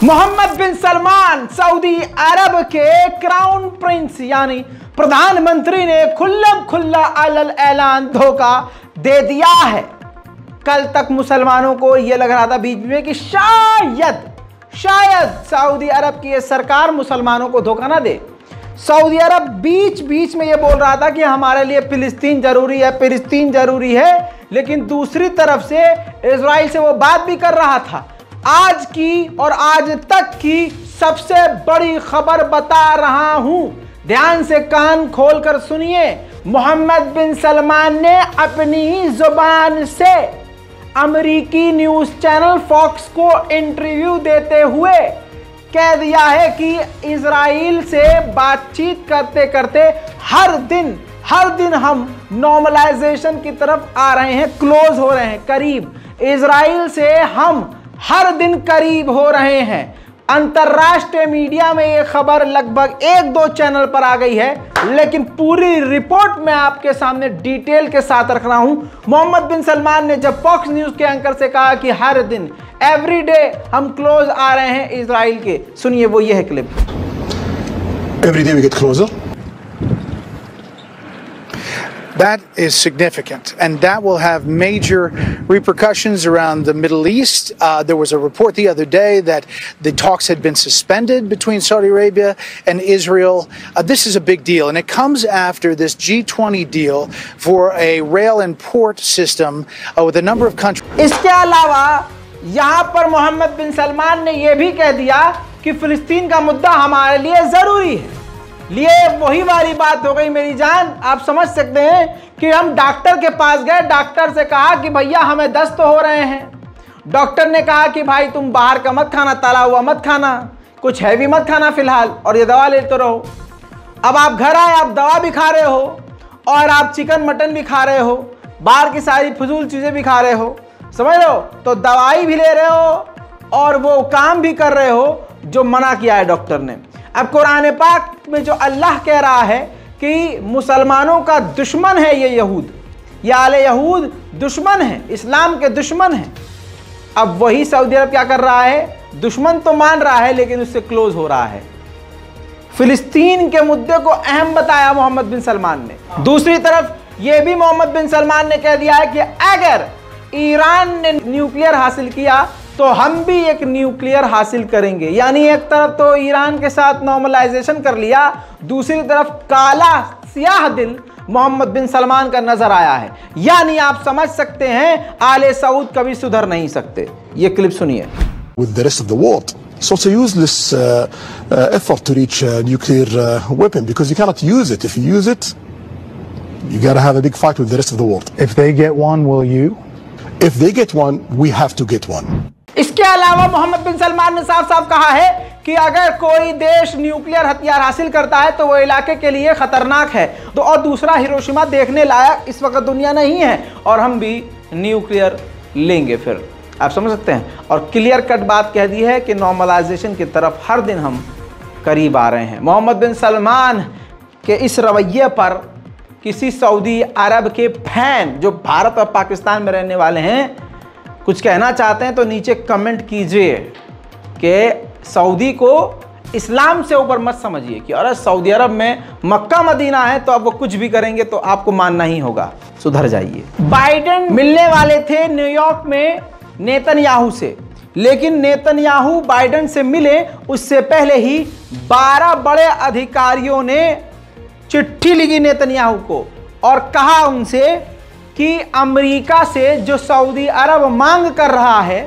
मोहम्मद बिन Salman Saudi अरब के crown Prince यानी प्रधानमंत्री ने खुल्ला ऐलान धोखा दे दिया है। कल तक मुसलमानों को यह लग रहा था बीच में कि शायद सऊदी अरब की यह सरकार मुसलमानों को धोखा ना दे। सऊदी अरब बीच में यह बोल रहा था कि हमारे लिए फिलिस्तीन जरूरी है, लेकिन दूसरी तरफ से इजराइल से वो बात भी कर रहा था। आज की और आज तक की सबसे बड़ी खबर बता रहा हूं, ध्यान से कान खोलकर सुनिए। मोहम्मद बिन सलमान ने अपनी ही जुबान से अमेरिकी न्यूज चैनल फॉक्स को इंटरव्यू देते हुए कह दिया है कि इजराइल से बातचीत करते करते हर दिन हम नॉर्मलाइजेशन की तरफ आ रहे हैं, क्लोज हो रहे हैं, करीब। इजराइल से हम हर दिन करीब हो रहे हैं। अंतरराष्ट्रीय मीडिया में यह खबर लगभग 1-2 चैनल पर आ गई है, लेकिन पूरी रिपोर्ट मैं आपके सामने डिटेल के साथ रख रहा हूं। मोहम्मद बिन सलमान ने जब फॉक्स न्यूज के एंकर से कहा कि हर दिन एवरी डे हम क्लोज आ रहे हैं इजराइल के, सुनिए वो ये है clip. Every day we get closer. That is significant, and that will have major repercussions around the Middle East. There was a report the other day that the talks had been suspended between Saudi Arabia and Israel. This is a big deal, and it comes after this G20 deal for a rail and port system with a number of countries. इसके अलावा यहाँ पर मोहम्मद बिन सलमान ने यह भी कह दिया कि फिलिस्तीन का मुद्दा हमारे लिए जरूरी है। लिए वही वाली बात हो गई मेरी जान। आप समझ सकते हैं कि हम डॉक्टर के पास गए, डॉक्टर से कहा कि भैया हमें दस्त हो रहे हैं। डॉक्टर ने कहा कि भाई तुम बाहर का मत खाना, तला हुआ मत खाना, कुछ हैवी मत खाना फिलहाल, और ये दवा लेते रहो। अब आप घर आए, आप दवा भी खा रहे हो और आप चिकन मटन भी खा रहे हो, बाहर की सारी फजूल चीजें भी खा रहे हो, समझ लो। तो दवाई भी ले रहे हो और वो काम भी कर रहे हो जो मना किया है डॉक्टर ने। अब कुरान पाक में जो अल्लाह कह रहा है कि मुसलमानों का दुश्मन है ये यहूद, ये आले यहूद दुश्मन है, इस्लाम के दुश्मन है। अब वही सऊदी अरब क्या कर रहा है, दुश्मन तो मान रहा है लेकिन उससे क्लोज हो रहा है। फिलिस्तीन के मुद्दे को अहम बताया मोहम्मद बिन सलमान ने। दूसरी तरफ यह भी मोहम्मद बिन सलमान ने कह दिया है कि अगर ईरान ने न्यूक्लियर हासिल किया तो हम भी एक न्यूक्लियर हासिल करेंगे। यानी एक तरफ तो ईरान के साथ नॉर्मलाइजेशन कर लिया, दूसरी तरफ काला सियाह दिल मोहम्मद बिन सलमान का नजर आया है। यानी आप समझ सकते हैं आले सऊद कभी सुधर नहीं सकते। ये क्लिप सुनिए। With the rest of the world. So it's a useless effort to reach a nuclear weapon because you cannot use it. If you use it, you got to have a big fight with the rest of the world. If they get one, will you? If they get one, we have to get one. इसके अलावा मोहम्मद बिन सलमान ने साफ साफ कहा है कि अगर कोई देश न्यूक्लियर हथियार हासिल करता है तो वो इलाके के लिए खतरनाक है। तो और दूसरा, हिरोशिमा देखने लायक इस वक्त दुनिया नहीं है और हम भी न्यूक्लियर लेंगे फिर। आप समझ सकते हैं। और क्लियर कट बात कह दी है कि नॉर्मलाइजेशन की तरफ हर दिन हम करीब आ रहे हैं। मोहम्मद बिन सलमान के इस रवैये पर किसी सऊदी अरब के फैन जो भारत और पाकिस्तान में रहने वाले हैं कुछ कहना चाहते हैं तो नीचे कमेंट कीजिए कि सऊदी को इस्लाम से ऊपर मत समझिए कि अरे सऊदी अरब में मक्का मदीना है तो अब वो कुछ भी करेंगे तो आपको मानना ही होगा। सुधर जाइए। बाइडेन मिलने वाले थे न्यूयॉर्क में नेतन्याहू से, लेकिन नेतन्याहू बाइडेन से मिले उससे पहले ही 12 बड़े अधिकारियों ने चिट्ठी लिखी नेतन्याहू को और कहा उनसे कि अमेरिका से जो सऊदी अरब मांग कर रहा है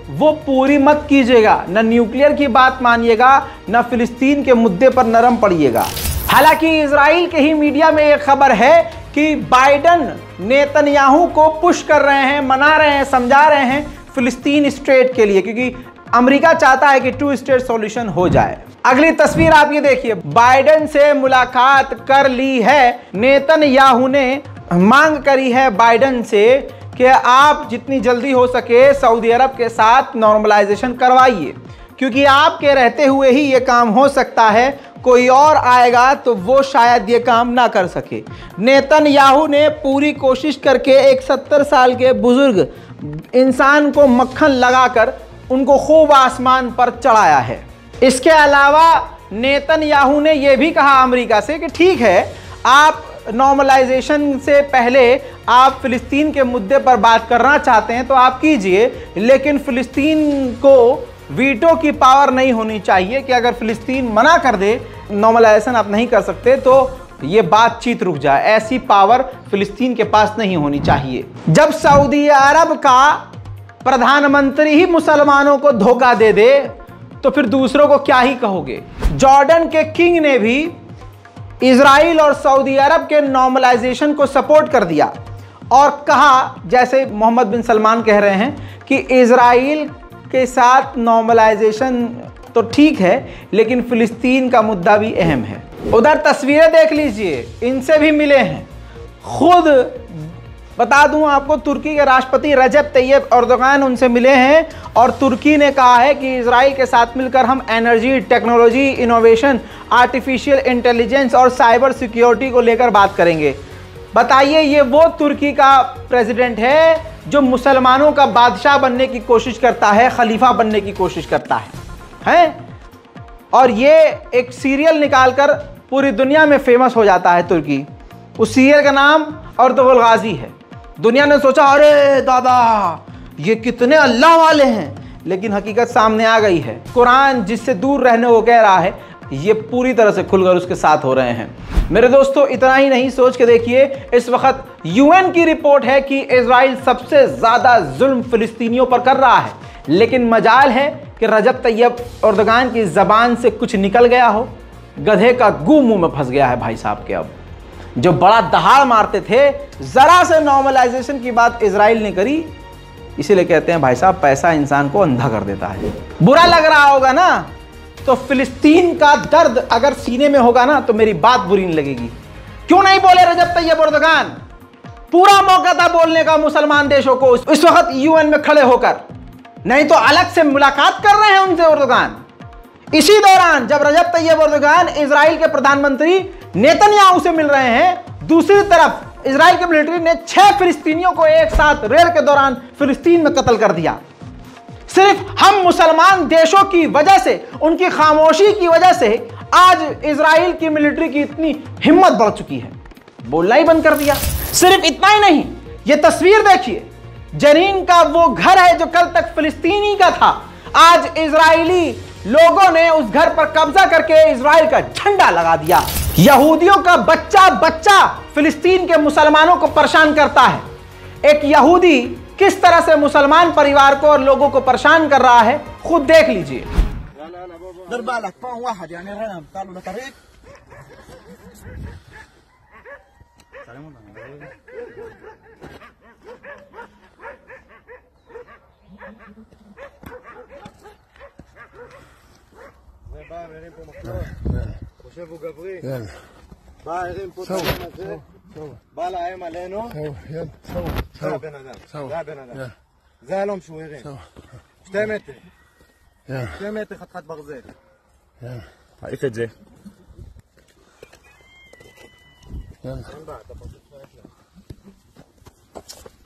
वो पूरी मत कीजिएगा, न न्यूक्लियर की बात मानिएगा, न फिलिस्तीन के मुद्दे पर नरम पड़िएगा। हालांकि इजराइल के ही मीडिया में एक खबर है कि बाइडेन नेतन्याहू को पुश कर रहे हैं, मना रहे हैं, समझा रहे हैं फिलिस्तीन स्टेट के लिए, क्योंकि अमेरिका चाहता है कि 2 स्टेट सॉल्यूशन हो जाए। अगली तस्वीर आप ये देखिए, बाइडेन से मुलाकात कर ली है नेतन्याहू ने, मांग करी है बाइडेन से कि आप जितनी जल्दी हो सके सऊदी अरब के साथ नॉर्मलाइजेशन करवाइए, क्योंकि आपके रहते हुए ही ये काम हो सकता है, कोई और आएगा तो वो शायद ये काम ना कर सके। नेतन्याहू ने पूरी कोशिश करके एक 70 साल के बुजुर्ग इंसान को मक्खन लगाकर उनको खूब आसमान पर चढ़ाया है। इसके अलावा नेतन्याहू ने यह भी कहा अमेरिका से कि ठीक है, आप नॉर्मलाइजेशन से पहले आप फिलिस्तीन के मुद्दे पर बात करना चाहते हैं तो आप कीजिए, लेकिन फिलिस्तीन को वीटो की पावर नहीं होनी चाहिए कि अगर फिलिस्तीन मना कर दे नॉर्मलाइजेशन आप नहीं कर सकते तो ये बातचीत रुक जाए। ऐसी पावर फिलिस्तीन के पास नहीं होनी चाहिए। जब सऊदी अरब का प्रधानमंत्री ही मुसलमानों को धोखा दे दे तो फिर दूसरों को क्या ही कहोगे। जॉर्डन के किंग ने भी इजराइल और सऊदी अरब के नॉर्मलाइजेशन को सपोर्ट कर दिया और कहा, जैसे मोहम्मद बिन सलमान कह रहे हैं, कि इजराइल के साथ नॉर्मलाइजेशन तो ठीक है लेकिन फिलिस्तीन का मुद्दा भी अहम है। उधर तस्वीरें देख लीजिए, इनसे भी मिले हैं। खुद बता दूं आपको, तुर्की के राष्ट्रपति रजब तैयब एर्दोगान उनसे मिले हैं और तुर्की ने कहा है कि इजराइल के साथ मिलकर हम energy, technology, innovation, artificial intelligence और साइबर सिक्योरिटी को लेकर बात करेंगे। बताइए, ये वो तुर्की का प्रेसिडेंट है जो मुसलमानों का बादशाह बनने की कोशिश करता है, खलीफा बनने की कोशिश करता है? और ये एक सीरियल निकालकर पूरी दुनिया में फेमस हो जाता है तुर्की। उस सीरियल का नाम अर्तुगरुल गाजी है। दुनिया ने सोचा अरे दादा ये कितने अल्लाह वाले हैं, लेकिन हकीकत सामने आ गई है। कुरान जिससे दूर रहने को कह रहा है, ये पूरी तरह से खुलकर उसके साथ हो रहे हैं। मेरे दोस्तों, इतना ही नहीं, सोच के देखिए, इस वक्त यूएन की रिपोर्ट है कि इजराइल सबसे ज्यादा जुल्म फिलिस्तीनियों पर कर रहा है, लेकिन मजाल है कि रजब तैयब एर्दोगान की जबान से कुछ निकल गया हो। गधे का गू मुंह में फंस गया है भाई साहब के। अब जो बड़ा दहाड़ मारते थे, जरा से नॉर्मलाइजेशन की बात इजराइल ने करी। इसीलिए कहते हैं भाई साहब, पैसा इंसान को अंधा कर देता है। बुरा लग रहा होगा ना, तो फिलिस्तीन का दर्द अगर सीने में होगा ना तो मेरी बात बुरी नहीं लगेगी। क्यों नहीं बोले रजब तैयब एर्दोगान? पूरा मौका था बोलने का मुसलमान देशों को इस वक्त यूएन में खड़े होकर, नहीं तो अलग से मुलाकात कर रहे हैं उनसे एर्दोगान। इसी दौरान जब रजब तैयब एर्दोगान इजराइल के प्रधानमंत्री नेतन्याहू से मिल रहे हैं, दूसरी तरफ इजराइल के मिलिट्री ने 6 फिलिस्तीनियों को एक साथ रेड के दौरान फिलिस्तीन में कत्ल कर दिया। सिर्फ हम मुसलमान देशों की वजह से, उनकी खामोशी की वजह से आज इजराइल की मिलिट्री की इतनी हिम्मत बढ़ चुकी है, बोलना ही बंद कर दिया। सिर्फ इतना ही नहीं, यह तस्वीर देखिए, जनीन का वो घर है जो कल तक फिलिस्तीनी का था, आज इजरायली लोगों ने उस घर पर कब्जा करके इजराइल का झंडा लगा दिया। यहूदियों का बच्चा बच्चा फिलिस्तीन के मुसलमानों को परेशान करता है। एक यहूदी किस तरह से मुसलमान परिवार को और लोगों को परेशान कर रहा है, खुद देख लीजिए। בא להם עלינו, זה הבן אדם, זה הבן אדם, זה הלום שהוא הרים, 2 מטר, 2 מטר חתיכת ברזל, תעיף את זה.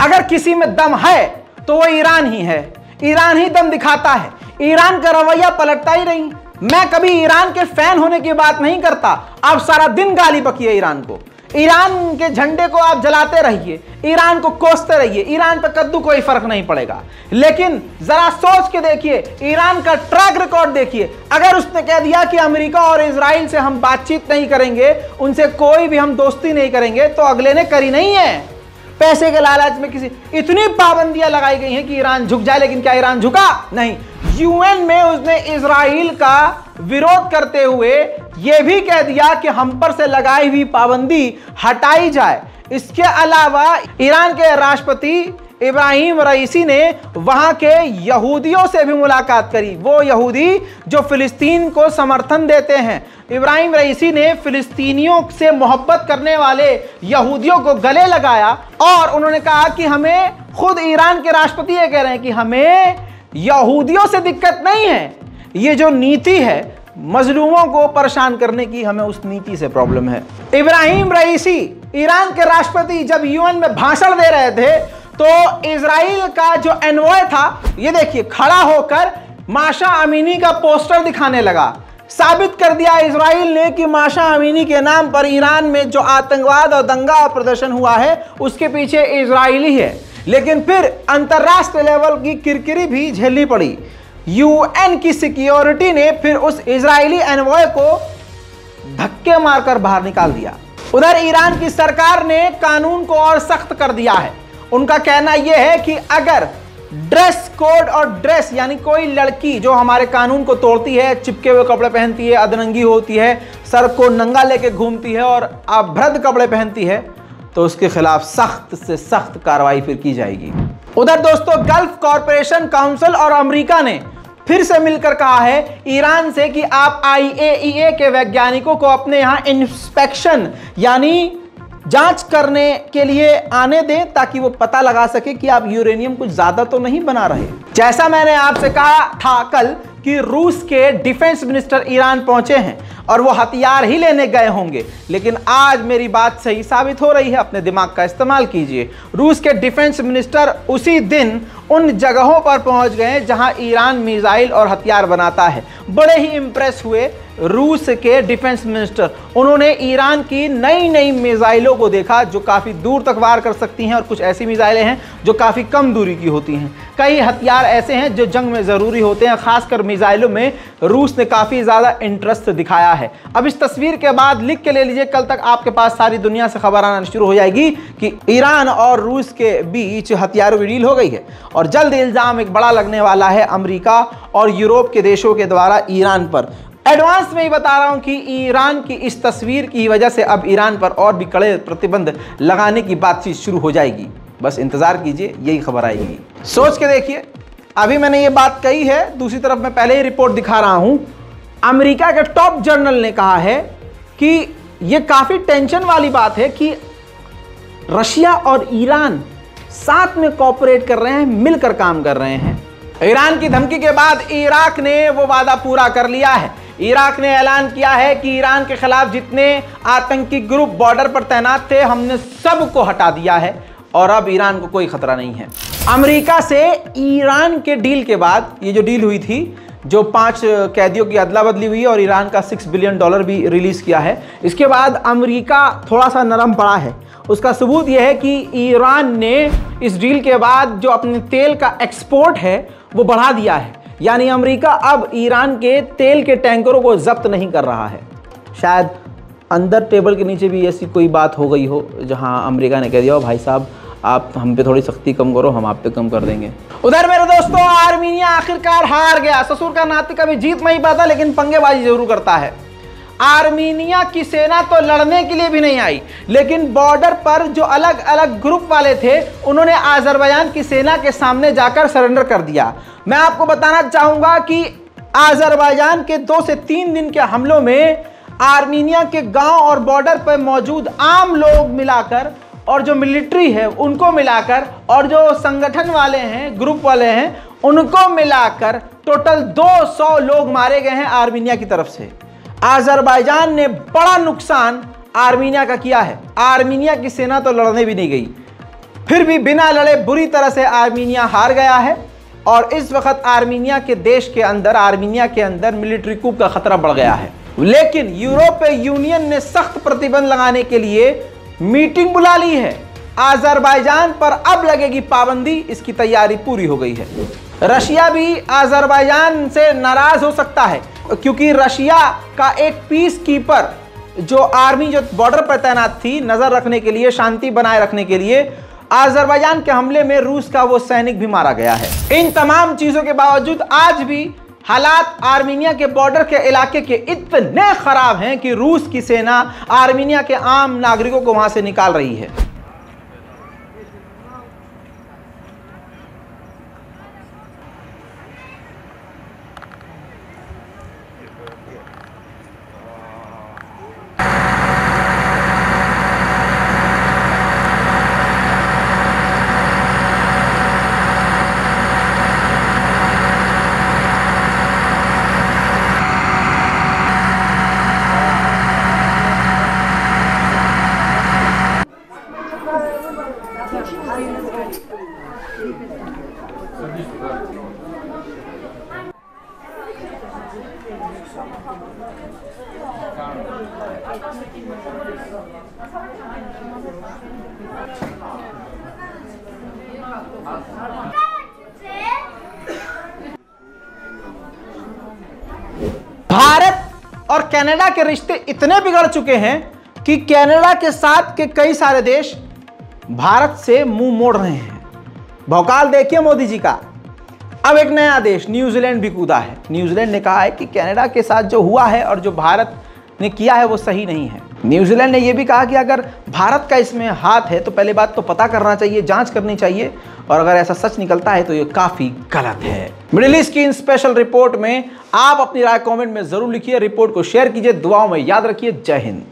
अगर किसी में दम है तो वो ईरान ही है। ईरान ही दम दिखाता है। ईरान का रवैया पलटता ही नहीं। मैं कभी ईरान के फैन होने की बात नहीं करता, आप सारा दिन गाली बकिए ईरान को। ईरान के झंडे को आप जलाते रहिए, ईरान को कोसते रहिए, ईरान पे कद्दू कोई फर्क नहीं पड़ेगा। लेकिन जरा सोच के देखिए, ईरान का ट्रैक रिकॉर्ड देखिए। अगर उसने कह दिया कि अमेरिका और इजराइल से हम बातचीत नहीं करेंगे, उनसे कोई भी हम दोस्ती नहीं करेंगे, तो अगले ने करी नहीं है। पैसे के लालच में किसी इतनी पाबंदियां लगाई गई हैं कि ईरान झुक जाए, लेकिन क्या ईरान झुका? नहीं। यूएन में उसने इजराइल का विरोध करते हुए यह भी कह दिया कि हम पर से लगाई हुई पाबंदी हटाई जाए। इसके अलावा ईरान के राष्ट्रपति इब्राहिम रईसी ने वहां के यहूदियों से भी मुलाकात करी, वो यहूदी जो फिलिस्तीन को समर्थन देते हैं। इब्राहिम रईसी ने फिलिस्तीनियों से मोहब्बत करने वाले यहूदियों को गले लगाया और उन्होंने कहा कि हमें, खुद ईरान के राष्ट्रपति ये कह रहे हैं कि हमें यहूदियों से दिक्कत नहीं है, ये जो नीति है मजलूमों को परेशान करने की, हमें उस नीति से प्रॉब्लम है। इब्राहिम रईसी ईरान के राष्ट्रपति जब यूएन में भाषण दे रहे थे तो इजराइल का जो एनवॉय था, ये देखिए, खड़ा होकर माशा अमीनी का पोस्टर दिखाने लगा। साबित कर दिया इजराइल ने कि माशा अमीनी के नाम पर ईरान में जो आतंकवाद और दंगा और प्रदर्शन हुआ है उसके पीछे इजराइली है। लेकिन फिर अंतर्राष्ट्रीय लेवल की किरकिरी भी झेलनी पड़ी। यूएन की सिक्योरिटी ने फिर उस इजरायली एनवॉय को धक्के मारकर बाहर निकाल दिया। उधर ईरान की सरकार ने कानून को और सख्त कर दिया है। उनका कहना यह है कि अगर ड्रेस कोड और ड्रेस, यानी कोई लड़की जो हमारे कानून को तोड़ती है, चिपके हुए कपड़े पहनती है, अधनंगी होती है, सर को नंगा लेके घूमती है और अभ्रद कपड़े पहनती है, तो उसके खिलाफ सख्त से सख्त कार्रवाई फिर की जाएगी। उधर दोस्तों, गल्फ कॉरपोरेशन काउंसिल और अमेरिका ने फिर से मिलकर कहा है ईरान से कि आप IAEA के वैज्ञानिकों को अपने यहां इंस्पेक्शन यानी जांच करने के लिए आने दें, ताकि वो पता लगा सके कि आप यूरेनियम कुछ ज्यादा तो नहीं बना रहे। जैसा मैंने आपसे कहा था कल कि रूस के डिफेंस मिनिस्टर ईरान पहुंचे हैं और वो हथियार ही लेने गए होंगे, लेकिन आज मेरी बात सही साबित हो रही है। अपने दिमाग का इस्तेमाल कीजिए। रूस के डिफेंस मिनिस्टर उसी दिन उन जगहों पर पहुंच गए जहां ईरान मिसाइल और हथियार बनाता है। बड़े ही इंप्रेस हुए रूस के डिफेंस मिनिस्टर। उन्होंने ईरान की नई नई मिसाइलों को देखा जो काफ़ी दूर तक वार कर सकती हैं और कुछ ऐसी मिसाइलें हैं जो काफ़ी कम दूरी की होती हैं। कई हथियार ऐसे हैं जो जंग में ज़रूरी होते हैं। खासकर मिसाइलों में रूस ने काफ़ी ज़्यादा इंटरेस्ट दिखाया है। अब इस तस्वीर के बाद लिख के ले लीजिए, कल तक आपके पास सारी दुनिया से खबर आना शुरू हो जाएगी कि ईरान और रूस के बीच हथियारों की डील हो गई है और जल्द इल्ज़ाम एक बड़ा लगने वाला है अमेरिका और यूरोप के देशों के द्वारा ईरान पर। एडवांस में ही बता रहा हूं कि ईरान की इस तस्वीर की वजह से अब ईरान पर और भी कड़े प्रतिबंध लगाने की बातचीत शुरू हो जाएगी। बस इंतजार कीजिए, यही खबर आएगी। सोच के देखिए, अभी मैंने ये बात कही है, दूसरी तरफ मैं पहले ही रिपोर्ट दिखा रहा हूं। अमेरिका के टॉप जर्नल ने कहा है कि यह काफी टेंशन वाली बात है कि रशिया और ईरान साथ में कोऑपरेट कर रहे हैं, मिलकर काम कर रहे हैं। ईरान की धमकी के बाद इराक ने वो वादा पूरा कर लिया है। इराक ने ऐलान किया है कि ईरान के खिलाफ जितने आतंकी ग्रुप बॉर्डर पर तैनात थे, हमने सबको हटा दिया है और अब ईरान को कोई खतरा नहीं है। अमेरिका से ईरान के डील के बाद, ये जो डील हुई थी, जो 5 कैदियों की अदला बदली हुई और ईरान का $6 बिलियन भी रिलीज किया है, इसके बाद अमेरिका थोड़ा सा नरम पड़ा है। उसका सबूत यह है कि ईरान ने इस डील के बाद जो अपने तेल का एक्सपोर्ट है वो बढ़ा दिया है। यानी अमेरिका अब ईरान के तेल के टैंकरों को जब्त नहीं कर रहा है। शायद अंदर टेबल के नीचे भी ऐसी कोई बात हो गई हो जहां अमेरिका ने कह दिया, भाई साहब आप हम पे थोड़ी सख्ती कम करो, हम आप पे कम कर देंगे। उधर मेरे दोस्तों, आर्मीनिया आखिरकार हार गया। ससुर का नाती कभी जीत नहीं पाता लेकिन पंगेबाजी जरूर करता है। आर्मीनिया की सेना तो लड़ने के लिए भी नहीं आई, लेकिन बॉर्डर पर जो अलग अलग ग्रुप वाले थे उन्होंने अजरबैजान की सेना के सामने जाकर सरेंडर कर दिया। मैं आपको बताना चाहूंगा कि अजरबैजान के 2 से 3 दिन के हमलों में आर्मीनिया के गांव और बॉर्डर पर मौजूद आम लोग मिलाकर और जो मिलिट्री है उनको मिलाकर और जो संगठन वाले हैं, ग्रुप वाले हैं, उनको मिलाकर टोटल 200 लोग मारे गए हैं आर्मीनिया की तरफ से। अजरबैजान ने बड़ा नुकसान आर्मीनिया का किया है। आर्मीनिया की सेना तो लड़ने भी नहीं गई, फिर भी बिना लड़े बुरी तरह से आर्मीनिया हार गया है और इस वक्त आर्मीनिया के देश के अंदर, आर्मीनिया के अंदर मिलिट्री कूप का खतरा बढ़ गया है। लेकिन यूरोपीय यूनियन ने सख्त प्रतिबंध लगाने के लिए मीटिंग बुला ली है। अजरबैजान पर अब लगेगी पाबंदी, इसकी तैयारी पूरी हो गई है। रशिया भी अजरबैजान से नाराज हो सकता है क्योंकि रशिया का एक पीस कीपर जो आर्मी जो बॉर्डर पर तैनात थी नजर रखने के लिए, शांति बनाए रखने के लिए, अजरबैजान के हमले में रूस का वो सैनिक भी मारा गया है। इन तमाम चीजों के बावजूद आज भी हालात आर्मीनिया के बॉर्डर के इलाके के इतने खराब हैं कि रूस की सेना आर्मीनिया के आम नागरिकों को वहां से निकाल रही है। भारत और कनाडा के रिश्ते इतने बिगड़ चुके हैं कि कनाडा के साथ के कई सारे देश भारत से मुंह मोड़ रहे हैं। भौकाल देखिए मोदी जी का। अब एक नया देश न्यूजीलैंड भी कूदा है। न्यूजीलैंड ने कहा है कि कनाडा के साथ जो हुआ है और जो भारत ने किया है वो सही नहीं है। न्यूजीलैंड ने यह भी कहा कि अगर भारत का इसमें हाथ है तो पहले बात तो पता करना चाहिए, जांच करनी चाहिए, और अगर ऐसा सच निकलता है तो ये काफी गलत है। मिडिल ईस्ट की इन स्पेशल रिपोर्ट में आप अपनी राय कमेंट में जरूर लिखिए, रिपोर्ट को शेयर कीजिए, दुआओं में याद रखिए। जय हिंद।